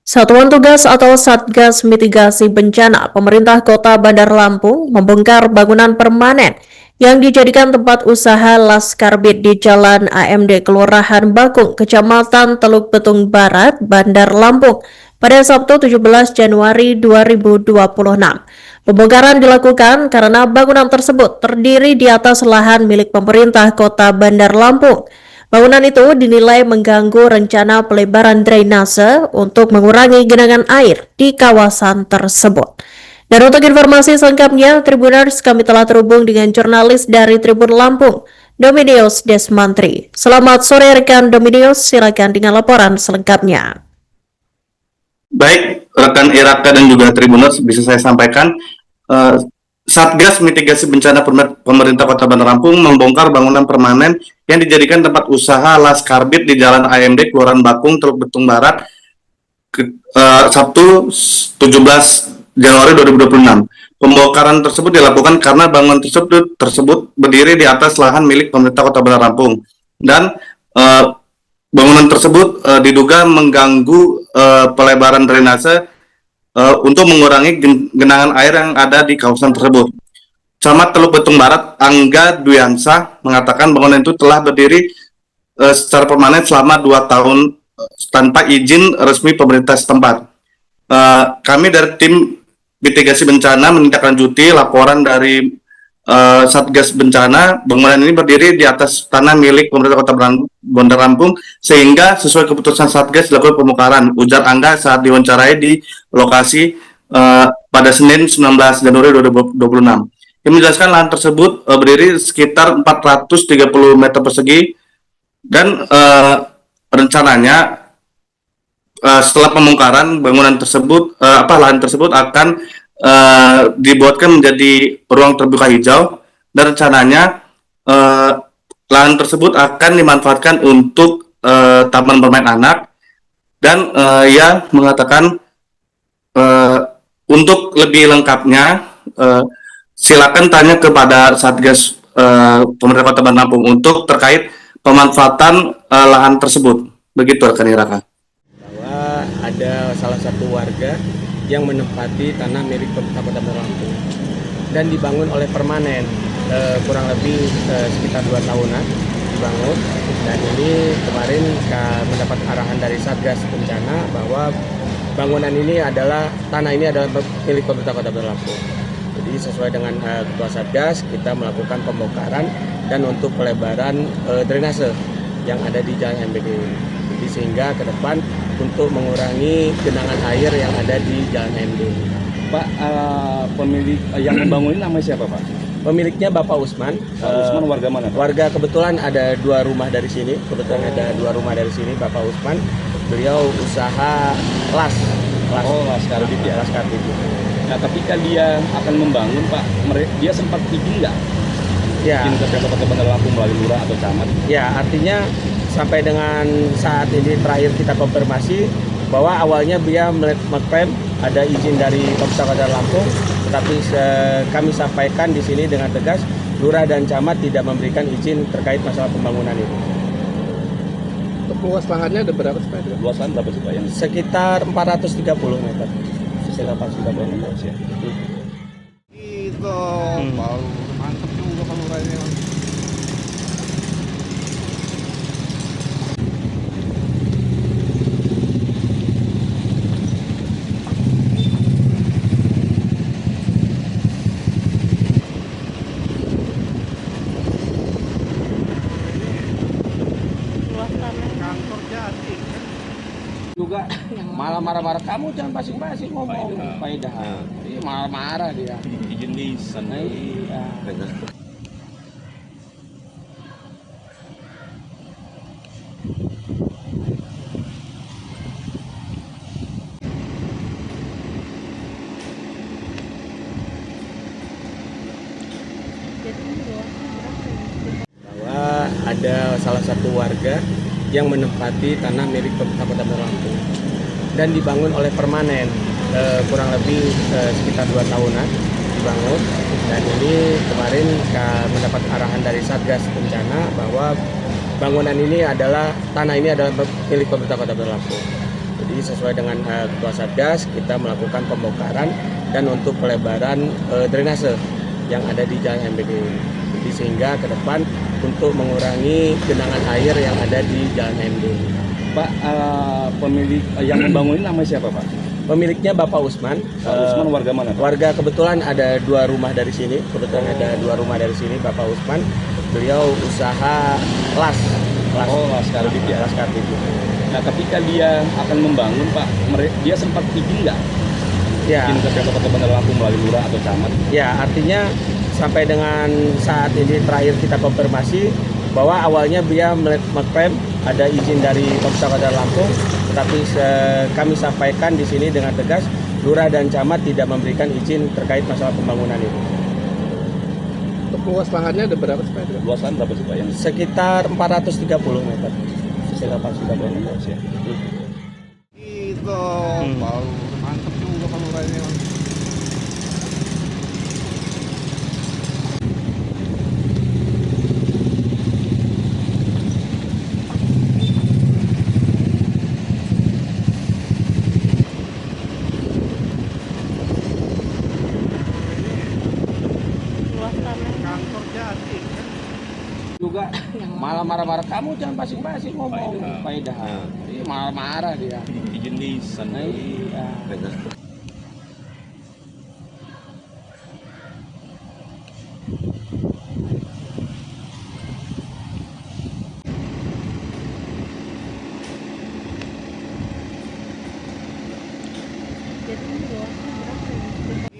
Satuan Tugas atau Satgas Mitigasi Bencana Pemerintah Kota Bandar Lampung membongkar bangunan permanen yang dijadikan tempat usaha Laskarbit di Jalan AMD Kelurahan Bakung, Kecamatan Teluk Betung Barat, Bandar Lampung pada Sabtu 17 Januari 2026. Pembongkaran dilakukan karena bangunan tersebut terdiri di atas lahan milik pemerintah Kota Bandar Lampung. Bangunan itu dinilai mengganggu rencana pelebaran drainase untuk mengurangi genangan air di kawasan tersebut. Dan untuk informasi selengkapnya, Tribuners, kami telah terhubung dengan jurnalis dari Tribun Lampung, Dominius Desmantri. Selamat sore rekan Dominius, silakan dengan laporan selengkapnya. Baik, rekan Iraka dan juga Tribuners, bisa saya sampaikan, Satgas Mitigasi Bencana Pemerintah Kota Bandar Lampung membongkar bangunan permanen yang dijadikan tempat usaha Laskarbit di Jalan AMD Kelurahan Bakung, Teluk Betung Barat, Sabtu 17 Januari 2026. Pembongkaran tersebut dilakukan karena bangunan tersebut berdiri di atas lahan milik pemerintah Kota Bandar Lampung dan bangunan tersebut diduga mengganggu pelebaran drainase untuk mengurangi genangan air yang ada di kawasan tersebut. Camat Teluk Betung Barat, Angga Duyansa, mengatakan bangunan itu telah berdiri secara permanen selama 2 tahun tanpa izin resmi pemerintah setempat. Kami dari tim mitigasi bencana menindaklanjuti laporan dari Satgas Bencana. Bangunan ini berdiri di atas tanah milik pemerintah Kota Bandar Lampung sehingga sesuai keputusan Satgas dilakukan pembongkaran, ujar Angga saat diwawancarai di lokasi pada Senin 19 Januari 2026. Yang menjelaskan lahan tersebut berdiri sekitar 430 meter persegi dan rencananya setelah pembongkaran bangunan tersebut, lahan tersebut akan dibuatkan menjadi ruang terbuka hijau dan rencananya lahan tersebut akan dimanfaatkan untuk taman bermain anak dan ia mengatakan untuk lebih lengkapnya silakan tanya kepada Satgas pemerintah Kota Bandar Lampung untuk terkait pemanfaatan lahan tersebut. Begitu rekan Iraka. Bahwa ada salah satu warga yang menempati tanah milik pemerintah Kota Bandar Lampung dan dibangun oleh permanen, kurang lebih sekitar 2 tahunan dibangun, dan ini kemarin mendapat arahan dari Satgas Bencana bahwa bangunan ini adalah milik pemerintah Kota Bandar Lampung. Jadi sesuai dengan ketua Satgas, kita melakukan pembongkaran dan untuk pelebaran drainase yang ada di Jalan MBG ini. Jadi sehingga ke depan untuk mengurangi genangan air yang ada di Jalan MD. Pak, pemilik yang membangun ini namanya siapa, Pak? Pemiliknya Bapak Usman. Pak Usman warga mana, Pak? Warga kebetulan ada 2 rumah dari sini. Bapak Usman. Beliau usaha Laskarbit ya. Laskarbit. Nah, ketika dia akan membangun, Pak, dia sempat izin nggak? Ya. Izin ke Pemkot Kota Bandar Lampung melalui lurah atau camat? Ya, artinya sampai dengan saat ini terakhir kita konfirmasi bahwa awalnya dia mengklaim ada izin dari Pemerintah Kota Lampung, tetapi kami sampaikan di sini dengan tegas, lurah dan camat tidak memberikan izin terkait masalah pembangunan ini. Luas lahannya ada berapa sih, Pak? Luas lahan berapa sih, Pak? Sekitar 430 meter. Sekitar 430 meter. Itu, mantap juga kalau raya. Juga malah marah-marah, kamu jangan pasing-pasing ngomong faedah. Iya, marah-marah dia. Izin lisan. Iya. Bahwa ada salah satu warga yang menempati tanah milik pemerintah Kota Bandar Lampung dan dibangun oleh permanen, kurang lebih sekitar 2 tahunan dibangun, dan ini kemarin mendapat arahan dari Satgas Bencana bahwa bangunan ini adalah milik pemerintah Kota Bandar Lampung. Jadi sesuai dengan Ketua Satgas kita melakukan pembongkaran dan untuk pelebaran drainase yang ada di Jalan MBG. Jadi sehingga ke depan untuk mengurangi genangan air yang ada di Jalan MBG. Pak, pemilik yang membangun ini namanya siapa, Pak? Pemiliknya Bapak Usman. Pak Usman warga mana, Pak? Warga kebetulan ada 2 rumah dari sini. Kebetulan ada 2 rumah dari sini. Bapak Usman, beliau usaha las. Oh, Las Karbit ya. Las Karbit. Nah, ketika dia akan membangun, Pak, dia sempat izin nggak? Ya. Izin ke Pemkot Kota Bandar Lampung melalui lurah atau camat? Ya, artinya sampai dengan saat ini terakhir kita konfirmasi bahwa awalnya dia mengklaim ada izin dari Pemkot Bandar Lampung, tetapi kami sampaikan di sini dengan tegas, lurah dan camat tidak memberikan izin terkait masalah pembangunan itu. Untuk luas lahannya ada berapa sih, Pak? Luas lahan berapa sih, Pak? Yang Sekitar 430 meter. Sekitar 430 meter. ya. Itu, mantep juga Pak Lurah ini. Kantor Jati. Juga malah marah-marah, kamu jangan basing-basing ngomong faedah. Iya, marah-marah dia. Izin lisan. Iya.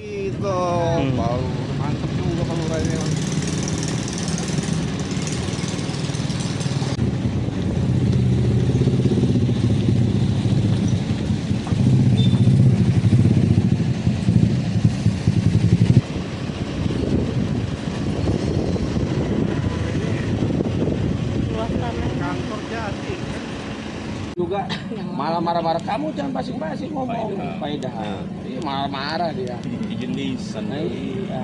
Itu, mantep juga Pak Lurah ini. Kantor Jati. Juga malah marah-marah, kamu jangan basing-basing ngomong faedah. Iya, marah-marah dia. Izin lisan. Iya.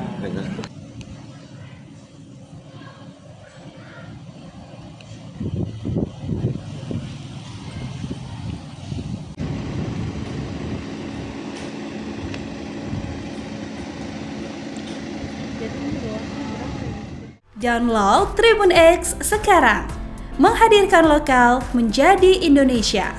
Download Tribun X sekarang, menghadirkan lokal menjadi Indonesia.